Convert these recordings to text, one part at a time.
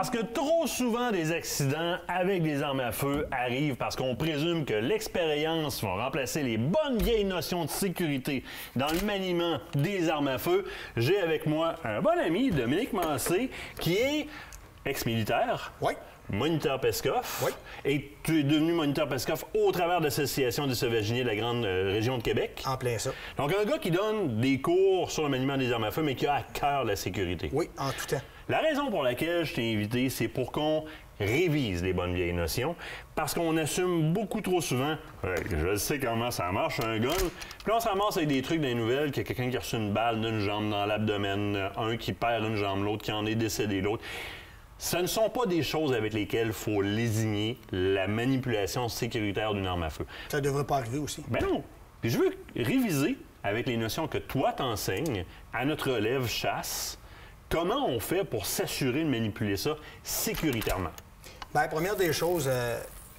Parce que trop souvent, des accidents avec des armes à feu arrivent parce qu'on présume que l'expérience va remplacer les bonnes vieilles notions de sécurité dans le maniement des armes à feu. J'ai avec moi un bon ami, Dominique Mancé, qui est ex-militaire. Oui. Moniteur PESCOF. Oui. Et tu es devenu moniteur PESCOF au travers de l'Association des sauvagiers de la grande région de Québec. En plein ça. Donc, un gars qui donne des cours sur le maniement des armes à feu, mais qui a à cœur la sécurité. Oui, en tout temps. La raison pour laquelle je t'ai invité, c'est pour qu'on révise les bonnes vieilles notions, parce qu'on assume beaucoup trop souvent « je sais comment ça marche, un gun », puis on se ramasse avec des trucs dans les nouvelles, qu'il y a quelqu'un qui a reçu une balle d'une jambe dans l'abdomen, un qui perd une jambe, l'autre qui en est décédé, l'autre. Ce ne sont pas des choses avec lesquelles il faut lésigner la manipulation sécuritaire d'une arme à feu. Ça ne devrait pas arriver aussi. Ben non. Puis je veux réviser avec les notions que toi t'enseignes à notre relève chasse. Comment on fait pour s'assurer de manipuler ça sécuritairement? Bien, première des choses,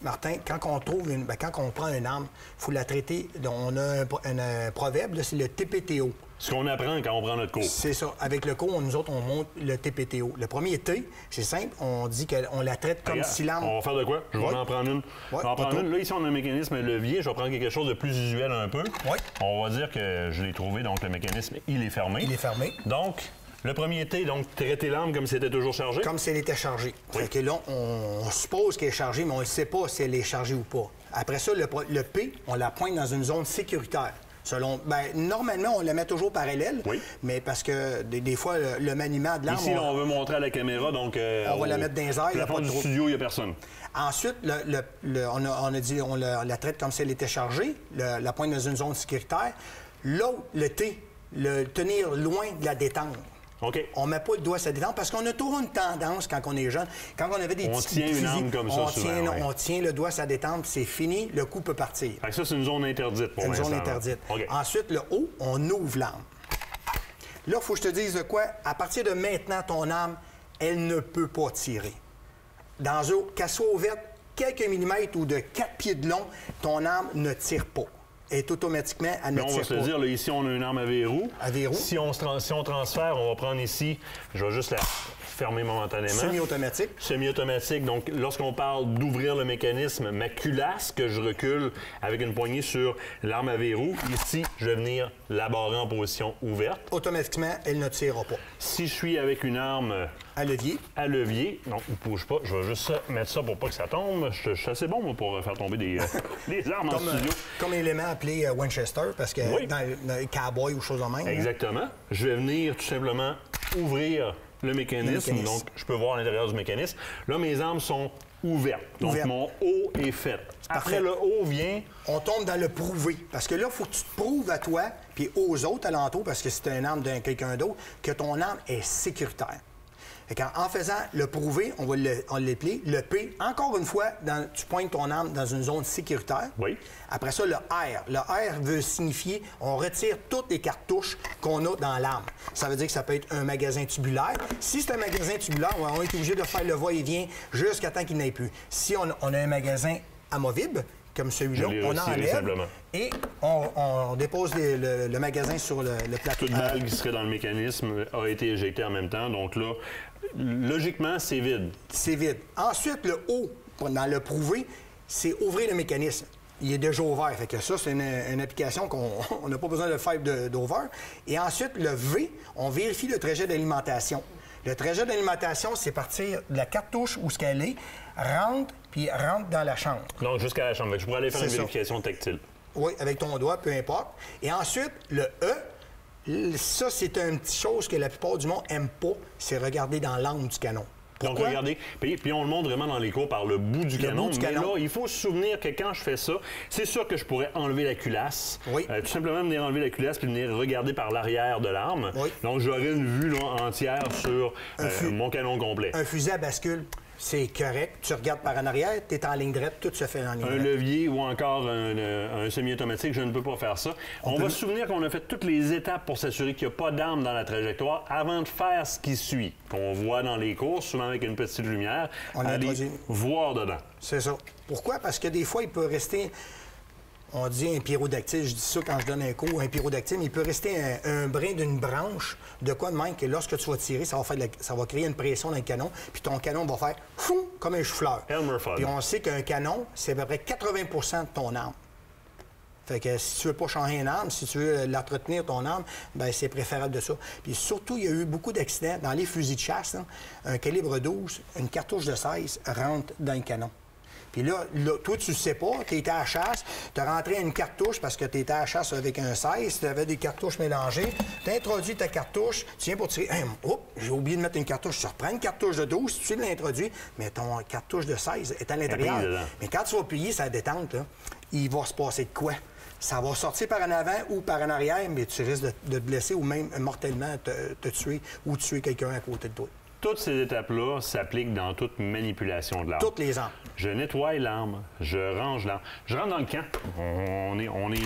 Martin, quand on trouve quand on prend une arme, il faut la traiter. On a un proverbe, c'est le TPTO. Ce qu'on apprend quand on prend notre cours. C'est ça. Avec le cours, nous autres, on monte le TPTO. Le premier T, c'est simple, on dit qu'on la traite comme si l'arme... On va faire de quoi? Je vais en prendre une. Je vais en prendre une. Là, ici, on a un mécanisme levier. Je vais prendre quelque chose de plus usuel un peu. Oui. On va dire que je l'ai trouvé, donc le mécanisme, il est fermé. Il est fermé. Donc, le premier T, donc, traiter l'arme comme si elle était toujours chargée? Comme si elle était chargée. Oui. Fait que là, on suppose qu'elle est chargée, mais on ne sait pas si elle est chargée ou pas. Après ça, le P, on la pointe dans une zone sécuritaire. Normalement, on la met toujours parallèle, oui. Mais parce que des fois, le maniement de l'arme... Ici, on veut montrer à la caméra, donc... on va la mettre dans les airs. La porte du studio, il n'y a personne. Ensuite, on a dit on la traite comme si elle était chargée, la pointe dans une zone sécuritaire. L'autre, le T, le tenir loin de la détente. Okay. On ne met pas le doigt à sa détente parce qu'on a toujours une tendance, quand on est jeune, quand on avait des petits tient une arme comme ça souvent. On tient le doigt à sa détente, c'est fini, le coup peut partir. Fait que ça, c'est une zone interdite pour l'instant. Une zone interdite. Okay. Ensuite, le haut, on ouvre l'arme. Là, il faut que je te dise de quoi. À partir de maintenant, ton arme, elle ne peut pas tirer. Qu'elle soit ouverte quelques millimètres ou de 4 pieds de long, ton arme ne tire pas. Et automatiquement, elle ne tire pas. On va se dire, là, ici, on a une arme à verrou. À verrou. Si on transfère, on va prendre ici, je vais juste la fermer momentanément. Semi-automatique. Semi-automatique. Donc, lorsqu'on parle d'ouvrir le mécanisme, ma culasse que je recule avec une poignée sur l'arme à verrou, ici, je vais venir la barrer en position ouverte. Automatiquement, elle ne tirera pas. Si je suis avec une arme... À levier. À levier. Non, ne bouge pas. Je vais juste mettre ça pour pas que ça tombe. Je suis assez bon, moi, pour faire tomber des armes en studio. Comme élément appelé Winchester, parce que oui. dans le cowboy ou chose en même. Exactement. Hein? Je vais venir tout simplement ouvrir le mécanisme. Donc, je peux voir à l'intérieur du mécanisme. Là, mes armes sont ouvertes. Donc, mon haut est fait. Après, le haut vient... On tombe dans le prouver. Parce que là, il faut que tu te prouves à toi puis aux autres alentours, parce que c'est une arme de quelqu'un d'autre, que ton arme est sécuritaire. En faisant le prouver, on va l'appeler le P. Encore une fois, tu pointes ton arme dans une zone sécuritaire. Oui. Après ça, le R. Le R veut signifier on retire toutes les cartouches qu'on a dans l'arme. Ça veut dire que ça peut être un magasin tubulaire. Si c'est un magasin tubulaire, on est obligé de faire le va-et-vient jusqu'à temps qu'il n'ait plus. Si on a un magasin amovible, comme celui-là, on enlève et on dépose le magasin sur le plateau. Toute balle qui serait dans le mécanisme a été éjectée en même temps. Donc là, logiquement, c'est vide. C'est vide. Ensuite, le haut, dans le prouver, c'est ouvrir le mécanisme. Il est déjà ouvert. Fait que ça, c'est une application qu'on n'a pas besoin de faire d'over. Et ensuite, le V, on vérifie le trajet d'alimentation. Le trajet d'alimentation, c'est partir de la cartouche où ce qu'elle est, rentre dans la chambre. Donc, jusqu'à la chambre. Je pourrais aller faire une vérification tactile. Oui, avec ton doigt, peu importe. Et ensuite, le E, ça, c'est une petite chose que la plupart du monde n'aime pas, c'est regarder dans l'angle du canon. Pourquoi? Donc, regardez, puis on le montre vraiment dans les cours par le bout du canon. Mais là, il faut se souvenir que quand je fais ça, c'est sûr que je pourrais enlever la culasse. Oui. Tout simplement venir enlever la culasse puis venir regarder par l'arrière de l'arme. Oui. Donc, j'aurais une vue là, entière sur mon canon complet. Un fusil à bascule. C'est correct. Tu regardes par en arrière, tu es en ligne droite, tout se fait en ligne droite. Un levier ou encore un semi-automatique, je ne peux pas faire ça. On va se souvenir qu'on a fait toutes les étapes pour s'assurer qu'il n'y a pas d'arme dans la trajectoire avant de faire ce qui suit, qu'on voit dans les courses, souvent avec une petite lumière, aller voir dedans. C'est ça. Pourquoi? Parce que des fois, il peut rester... On dit un pyrodactyle, je dis ça quand je donne un cours, un pyrodactyle, mais il peut rester un brin d'une branche de quoi de même que lorsque tu vas tirer, ça va créer une pression dans le canon, puis ton canon va faire fou comme un chou-fleur. Elmer Fudd. Puis on sait qu'un canon, c'est à peu près 80 de ton arme. Fait que si tu veux pas changer une arme, si tu veux l'entretenir, ton arme, bien, c'est préférable de ça. Puis surtout, il y a eu beaucoup d'accidents. Dans les fusils de chasse, là, un calibre 12, une cartouche de 16 rentre dans le canon. Puis là, toi, tu ne sais pas, tu étais à la chasse, tu as rentré une cartouche parce que tu étais à la chasse avec un 16, tu avais des cartouches mélangées, tu as introduit ta cartouche, tu viens pour tirer, oh, j'ai oublié de mettre une cartouche, tu reprends une cartouche de 12, tu l'introduis, mais ton cartouche de 16 est à l'intérieur. Mais quand tu vas plier sa détente, là, il va se passer de quoi? Ça va sortir par en avant ou par en arrière, mais tu risques de te blesser ou même mortellement te tuer ou tuer quelqu'un à côté de toi. Toutes ces étapes-là s'appliquent dans toute manipulation de l'arme. Toutes les armes. Je nettoie l'arme, je range l'arme. Je rentre dans le camp. On est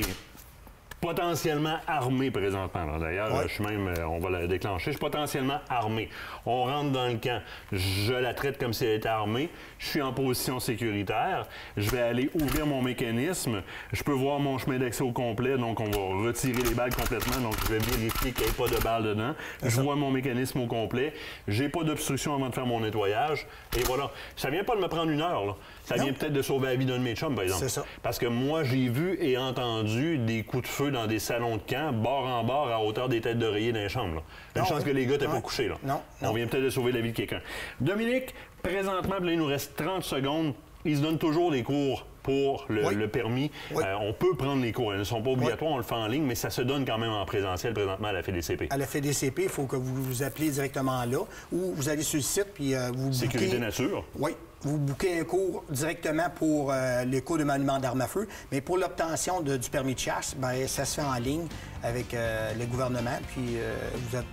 potentiellement armé présentement. D'ailleurs, ouais. Je suis même, on va la déclencher, je suis potentiellement armé. On rentre dans le camp, je la traite comme si elle était armée, je suis en position sécuritaire, je vais aller ouvrir mon mécanisme, je peux voir mon chemin d'accès au complet, donc on va retirer les balles complètement, donc je vais vérifier qu'il n'y ait pas de balles dedans. Je vois mon mécanisme au complet, j'ai pas d'obstruction avant de faire mon nettoyage, et voilà. Ça vient pas de me prendre une heure, là. Ça vient peut-être de sauver la vie d'un de mes chums, par exemple. C'est ça. Parce que moi, j'ai vu et entendu des coups de feu dans des salons de camp, bord en bord, à hauteur des têtes d'oreiller dans les chambres. Là. Une chance que les gars n'étaient pas couchés. Là. Non. On vient peut-être de sauver la vie de quelqu'un. Dominique, présentement, là, il nous reste 30 secondes. Il se donne toujours des cours pour le permis. Oui. On peut prendre les cours. Ils ne sont pas obligatoires, on le fait en ligne, mais ça se donne quand même en présentiel présentement à la FDCP. À la FDCP, il faut que vous vous appelez directement là ou vous allez sur le site puis vous Sécurité Nature. Oui. Vous bouquez un cours directement pour les cours de maniement d'armes à feu, mais pour l'obtention du permis de chasse, bien, ça se fait en ligne avec le gouvernement, puis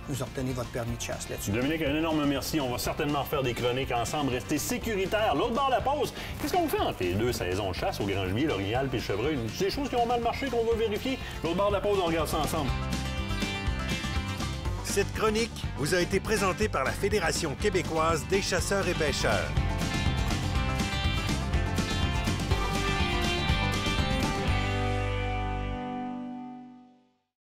vous obtenez votre permis de chasse là-dessus. Dominique, un énorme merci. On va certainement faire des chroniques ensemble, rester sécuritaires. L'autre bord de la pause, qu'est-ce qu'on fait entre les deux saisons de chasse au Grand Gibier, l'Orignal puis le Chevreuil? C'est des choses qui ont mal marché qu'on veut vérifier. L'autre bord de la pause, on regarde ça ensemble. Cette chronique vous a été présentée par la Fédération québécoise des chasseurs et pêcheurs.